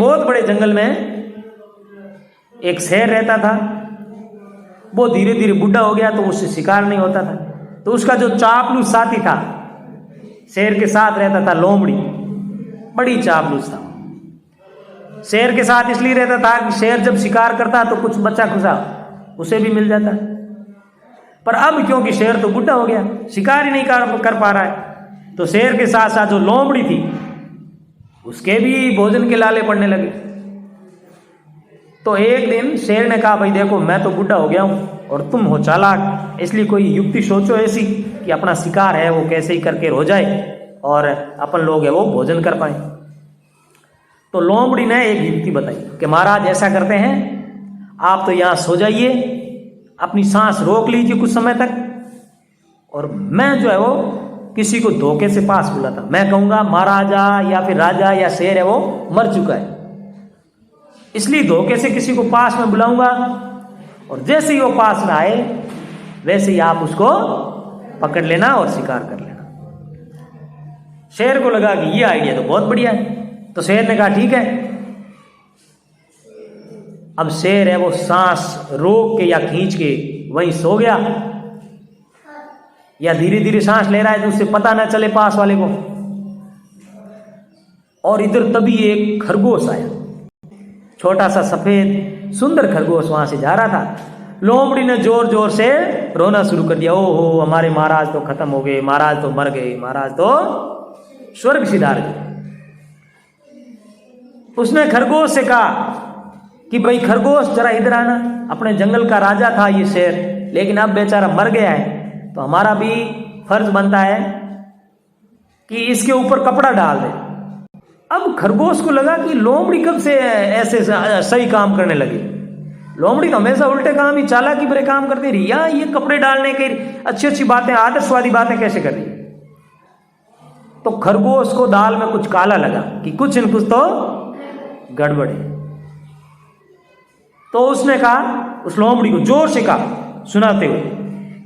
बहुत बड़े जंगल में एक शेर रहता था। वो धीरे धीरे बुढ़ा हो गया तो उससे शिकार नहीं होता था। तो उसका जो चापलूस साथी था, शेर के साथ रहता था, लोमड़ी, बड़ी चापलूस था। शेर के साथ इसलिए रहता था कि शेर जब शिकार करता तो कुछ बच्चा खुचा उसे भी मिल जाता। पर अब क्योंकि शेर तो बुढ़ा हो गया, शिकार ही नहीं कर पा रहा है, तो शेर के साथ साथ जो लोमड़ी थी उसके भी भोजन के लाले पड़ने लगे। तो एक दिन शेर ने कहा, भाई देखो मैं तो बुढ़ा हो गया हूं और तुम हो चालाक, इसलिए कोई युक्ति सोचो ऐसी कि अपना शिकार है वो कैसे ही करके हो जाए और अपन लोग है वो भोजन कर पाए। तो लोमड़ी ने एक युक्ति बताई कि महाराज ऐसा करते हैं, आप तो यहाँ सो जाइए, अपनी सांस रोक लीजिए कुछ समय तक, और मैं जो है वो किसी को धोखे से पास बुलाता, मैं कहूंगा महाराजा या फिर राजा या शेर है वो मर चुका है, इसलिए धोखे से किसी को पास में बुलाऊंगा, और जैसे ही वो पास में आए वैसे ही आप उसको पकड़ लेना और शिकार कर लेना। शेर को लगा कि ये आइडिया तो बहुत बढ़िया है, तो शेर ने कहा ठीक है। अब शेर है वो सांस रोक के या खींच के वहीं सो गया, या धीरे धीरे सांस ले रहा है तो उससे पता ना चले पास वाले को। और इधर तभी एक खरगोश आया, छोटा सा सफेद सुंदर खरगोश वहां से जा रहा था। लोमड़ी ने जोर जोर से रोना शुरू कर दिया, ओहो हमारे महाराज तो खत्म हो गए, महाराज तो मर गए, महाराज तो स्वर्ग सिधार गए। उसने खरगोश से कहा कि भाई खरगोश जरा इधर आना, अपने जंगल का राजा था ये शेर, लेकिन अब बेचारा मर गया है, तो हमारा भी फर्ज बनता है कि इसके ऊपर कपड़ा डाल दे। अब खरगोश को लगा कि लोमड़ी कब से ऐसे सही काम करने लगी, लोमड़ी तो हमेशा उल्टे काम ही, चालाकी भरे काम करती रही, या ये कपड़े डालने की अच्छी अच्छी बातें, आदर्शवादी बातें कैसे कर रही। तो खरगोश को दाल में कुछ काला लगा कि कुछ न कुछ तो गड़बड़ है। तो उसने कहा, उस लोमड़ी को जोर से कहा सुनाते हुए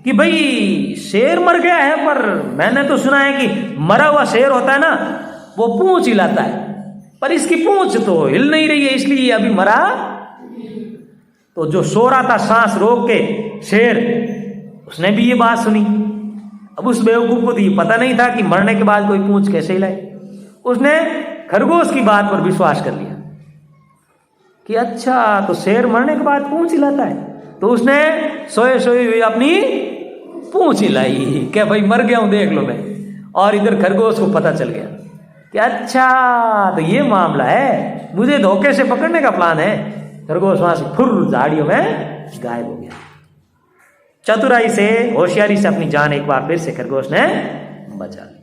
कि भाई शेर मर गया है, पर मैंने तो सुना है कि मरा हुआ शेर होता है ना वो पूंछ हिलाता है, पर इसकी पूंछ तो हिल नहीं रही है, इसलिए अभी मरा। तो जो सो रहा था सांस रोक के शेर, उसने भी ये बात सुनी। अब उस बेवकूफ को तो ये पता नहीं था कि मरने के बाद कोई पूंछ कैसे हिलाए। उसने खरगोश की बात पर विश्वास कर लिया कि अच्छा तो शेर मरने के बाद पूंछ हिलाता है, तो उसने सोए सोए हुए अपनी पूंछ हिलाई कि भाई मर गया हूं देख लो मैं। और इधर खरगोश को पता चल गया कि अच्छा तो ये मामला है, मुझे धोखे से पकड़ने का प्लान है। खरगोश वहां से फुर झाड़ियों में गायब हो गया। चतुराई से, होशियारी से अपनी जान एक बार फिर से खरगोश ने बचा ली।